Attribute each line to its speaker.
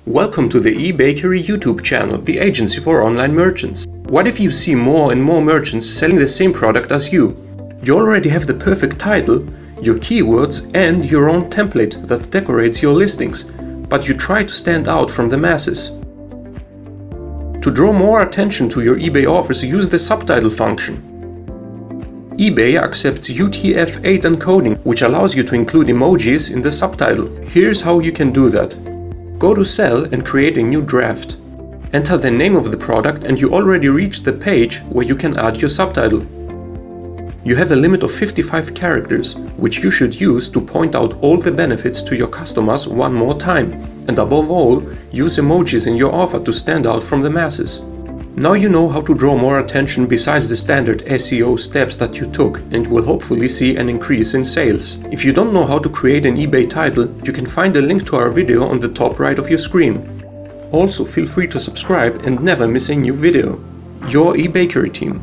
Speaker 1: Welcome to the eBakery YouTube channel, the agency for online merchants. What if you see more and more merchants selling the same product as you? You already have the perfect title, your keywords and your own template that decorates your listings, but you try to stand out from the masses. To draw more attention to your eBay offers, use the subtitle function. eBay accepts UTF-8 encoding, which allows you to include emojis in the subtitle. Here's how you can do that. Go to Sell and create a new draft. Enter the name of the product and you already reached the page where you can add your subtitle. You have a limit of 55 characters, which you should use to point out all the benefits to your customers one more time. And above all, use emojis in your offer to stand out from the masses. Now you know how to draw more attention besides the standard SEO steps that you took, and will hopefully see an increase in sales. If you don't know how to create an eBay title, you can find a link to our video on the top right of your screen. Also, feel free to subscribe and never miss a new video. Your eBakery team.